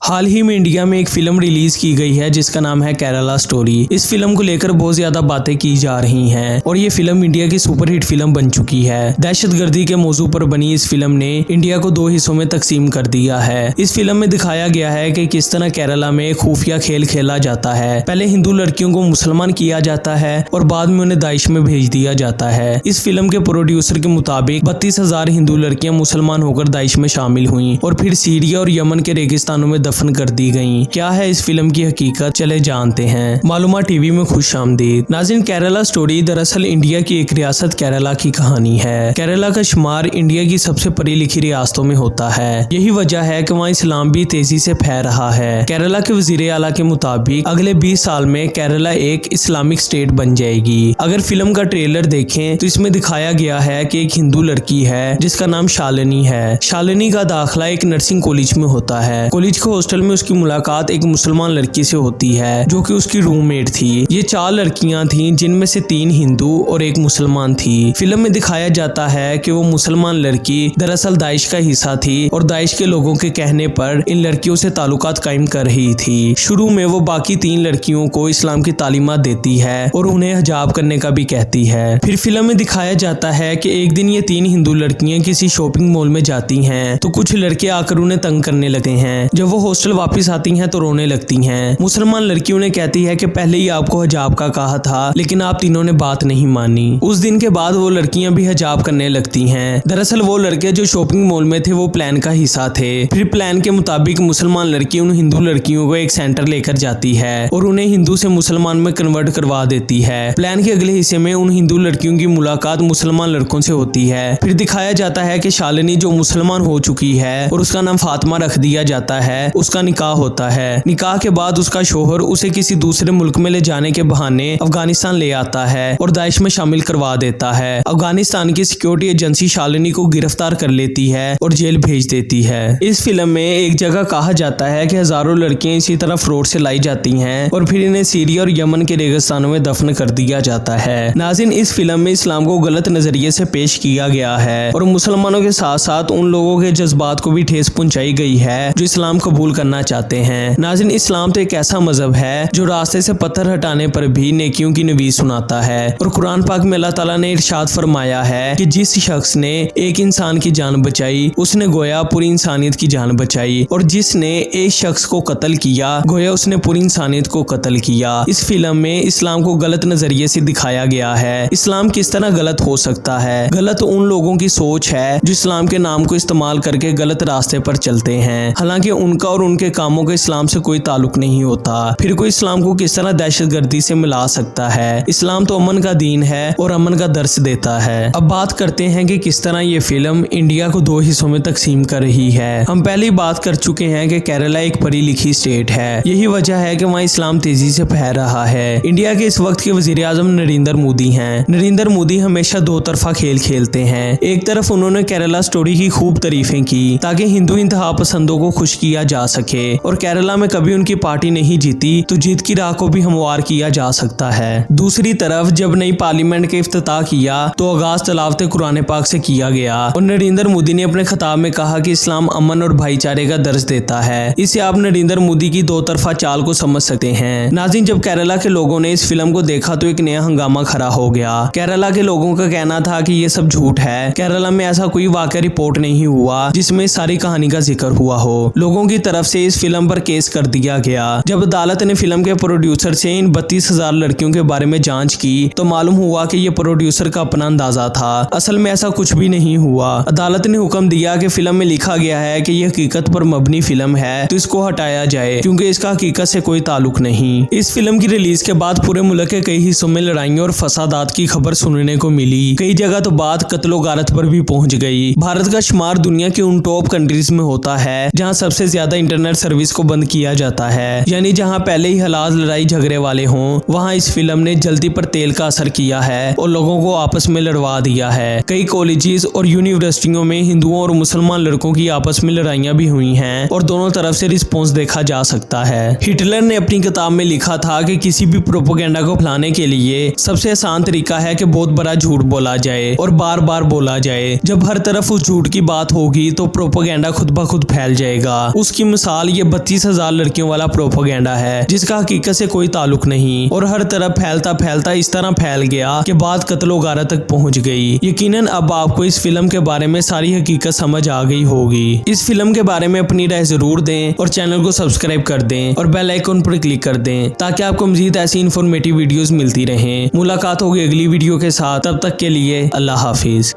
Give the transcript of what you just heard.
हाल ही में इंडिया में एक फिल्म रिलीज की गई है जिसका नाम है केरला स्टोरी। इस फिल्म को लेकर बहुत ज्यादा बातें की जा रही हैं और ये फिल्म इंडिया की सुपरहिट फिल्म बन चुकी है। दहशतगर्दी के मौजू पर बनी इस फिल्म ने इंडिया को 2 हिस्सों में तकसीम कर दिया है। इस फिल्म में दिखाया गया है कि किस तरह केरला में खुफिया खेल खेला जाता है। पहले हिंदू लड़कियों को मुसलमान किया जाता है और बाद में उन्हें दाइश में भेज दिया जाता है। इस फिल्म के प्रोड्यूसर के मुताबिक 32,000 हिंदू लड़कियां मुसलमान होकर दाइश में शामिल हुई और फिर सीरिया और यमन के रेगिस्तानों में दफन कर दी गईं। क्या है इस फिल्म की हकीकत, चले जानते हैं। मालूमा टीवी में खुशामदीद। नाज़रीन, केरला स्टोरी दरअसल इंडिया की एक रियासत केरला की कहानी है। केरला का शुमार इंडिया की सबसे पढ़ी लिखी रियासतों में होता है। यही वजह है कि वहाँ इस्लाम भी तेजी से फैल रहा है। केरला के वजीर आला के मुताबिक अगले 20 साल में केरला एक इस्लामिक स्टेट बन जाएगी। अगर फिल्म का ट्रेलर देखें तो इसमें दिखाया गया है कि एक हिंदू लड़की है जिसका नाम शालिनी है। शालिनी का दाखिला एक नर्सिंग कॉलेज में होता है। कॉलेज के हॉस्टल में उसकी मुलाकात एक मुसलमान लड़की से होती है जो कि उसकी रूममेट थी। ये 4 लड़कियां थीं जिनमें से 3 हिंदू और 1 मुसलमान थी। फिल्म में दिखाया जाता है कि वो मुसलमान लड़की दरअसल दाइश का हिस्सा थी और दाइश के लोगों के कहने पर इन लड़कियों से ताल्लुकात कायम कर रही थी। शुरू में वो बाकी 3 लड़कियों को इस्लाम की तालीमात देती है और उन्हें हिजाब करने का भी कहती है। फिर फिल्म में दिखाया जाता है कि एक दिन ये 3 हिंदू लड़कियां किसी शॉपिंग मॉल में जाती हैं तो कुछ लड़के आकर उन्हें तंग करने लगते हैं। जब वो हॉस्टल वापस आती हैं तो रोने लगती हैं। मुसलमान लड़की उन्हें कहती है कि पहले ही आपको हिजाब का कहा था लेकिन आप तीनों ने बात नहीं मानी। उस दिन के बाद वो लड़कियां भी हिजाब करने लगती हैं। दरअसल वो लड़के जो शॉपिंग मॉल में थे वो प्लान का हिस्सा थे। फिर प्लान के मुताबिक मुसलमान लड़की उन हिंदू लड़कियों को एक सेंटर लेकर जाती है और उन्हें हिंदू से मुसलमान में कन्वर्ट करवा देती है। प्लान के अगले हिस्से में उन हिंदू लड़कियों की मुलाकात मुसलमान लड़कों से होती है। फिर दिखाया जाता है कि शालिनी जो मुसलमान हो चुकी है और उसका नाम फातिमा रख दिया जाता है, उसका निकाह होता है। निकाह के बाद उसका शोहर उसे किसी दूसरे मुल्क में ले जाने के बहाने अफगानिस्तान ले आता है और दाइश में शामिल करवा देता है। अफगानिस्तान की सिक्योरिटी एजेंसी शालिनी को गिरफ्तार कर लेती है और जेल भेज देती है। इस फिल्म में एक जगह कहा जाता है कि हजारों लड़कियां इसी तरह फ्रॉड से लाई जाती हैं और फिर इन्हें सीरिया और यमन के रेगिस्तानों में दफन कर दिया जाता है। नाज़रीन, इस फिल्म में इस्लाम को गलत नजरिए से पेश किया गया है और मुसलमानों के साथ साथ उन लोगों के जज्बात को भी ठेस पहुंचाई गई है जो इस्लाम कबूल करना चाहते हैं। नाज़रीन, इस्लाम तो एक ऐसा मजहब है जो रास्ते से पत्थर हटाने पर भी नेकियों की नवीज सुनाता है और कुरान पाक में अल्लाह ताला ने इरशाद फरमाया है कि जिस शख्स ने एक इंसान की जान बचाई उसने गोया पूरी इंसानियत की जान बचाई और जिसने एक शख्स को कत्ल किया गोया उसने पूरी इंसानियत को कत्ल किया। इस फिल्म में इस्लाम को गलत नजरिए से दिखाया गया है। इस्लाम किस तरह गलत हो सकता है? गलत उन लोगों की सोच है जो इस्लाम के नाम को इस्तेमाल करके गलत रास्ते पर चलते हैं, हालांकि उनका और उनके कामों का इस्लाम से कोई ताल्लुक नहीं होता। फिर कोई इस्लाम को किस तरह दहशतगर्दी से मिला सकता है? इस्लाम तो अमन का दीन है और अमन का दर्स देता है। अब बात करते हैं कि किस तरह ये फिल्म इंडिया को 2 हिस्सों में तकसीम कर रही है। हम पहले ही बात कर चुके हैं कि केरला एक पढ़ी लिखी स्टेट है। यही वजह है कि वहाँ इस्लाम तेजी से फैल रहा है। इंडिया के इस वक्त के वजीर आजम नरेंद्र मोदी हैं। नरेंद्र मोदी हमेशा 2 तरफा खेल खेलते हैं। एक तरफ उन्होंने केरला स्टोरी की खूब तारीफें की ताकि हिंदू इंतहा पसंदों को खुश किया जा सके और केरला में कभी उनकी पार्टी नहीं जीती तो जीत की राह को भी हमवार किया जा सकता है। दूसरी तरफ जब नई पार्लियामेंट के इफ्तिताह किया तो आगाज तलावत कुरान पाक से किया गया और नरेंद्र मोदी ने अपने खिताब में कहा कि इस्लाम अमन और भाईचारे का दर्ज देता है। इससे आप नरेंद्र मोदी की 2 तरफा चाल को समझ सकते हैं। नाज़रीन, जब केरला के लोगों ने इस फिल्म को देखा तो एक नया हंगामा खड़ा हो गया। केरला के लोगों का कहना था कि ये सब झूठ है। केरला में ऐसा कोई वाकया रिपोर्ट नहीं हुआ जिसमें सारी कहानी का जिक्र हुआ हो। लोगों की तरफ से इस फिल्म पर केस कर दिया गया। जब अदालत ने फिल्म के प्रोड्यूसर से इन 32,000 लड़कियों के बारे में जांच की तो मालूम हुआ कि ये प्रोड्यूसर का अपना अंदाजा था। असल में ऐसा कुछ भी नहीं हुआ। अदालत ने हुक्म दिया कि फिल्म में लिखा गया है कि यह हकीकत पर मबनी फिल्म है तो इसको हटाया जाए क्योंकि इसका हकीकत से कोई ताल्लुक नहीं। इस फिल्म की रिलीज के बाद पूरे मुल्क के कई हिस्सों में लड़ाइयों और फसादात की खबर सुनने को मिली। कई जगह तो बात कत्लो गारत पर भी पहुंच गई। भारत का शुमार दुनिया की उन टॉप कंट्रीज में होता है जहां सबसे ज्यादा इंटरनेट सर्विस को बंद किया जाता है, यानी जहां पहले ही हालात लड़ाई झगड़े वाले हों वहां इस फिल्म ने जल्दी पर तेल का असर किया है और लोगों को आपस में लड़वा दिया है। कई कॉलेजेस और यूनिवर्सिटियों में हिंदुओं और मुसलमान लड़कों की आपस में लड़ाइयां भी हुई हैं और दोनों तरफ से रिस्पॉन्स देखा जा सकता है। हिटलर ने अपनी किताब में लिखा था कि किसी भी प्रोपेगेंडा को फैलाने के लिए सबसे आसान तरीका है कि बहुत बड़ा झूठ बोला जाए और बार बार बोला जाए। जब हर तरफ उस झूठ की बात होगी तो प्रोपेगेंडा खुद ब खुद फैल जाएगा। उसकी साल ये 32,000 लड़कियों वाला प्रोपेगेंडा है जिसका हकीकत से कोई ताल्लुक नहीं और हर तरफ फैलता फैलता इस तरह फैल गया कि बात कत्लो गारत तक पहुंच गई। यकीनन अब आपको इस फिल्म के बारे में सारी हकीकत समझ आ गई होगी। इस फिल्म के बारे में अपनी राय जरूर दें और चैनल को सब्सक्राइब कर दें और बेल आइकन पर क्लिक कर दें ताकि आपको मजीद ऐसी इन्फॉर्मेटिव वीडियोस मिलती रहें। मुलाकात होगी अगली वीडियो के साथ, तब तक के लिए अल्लाह हाफिज।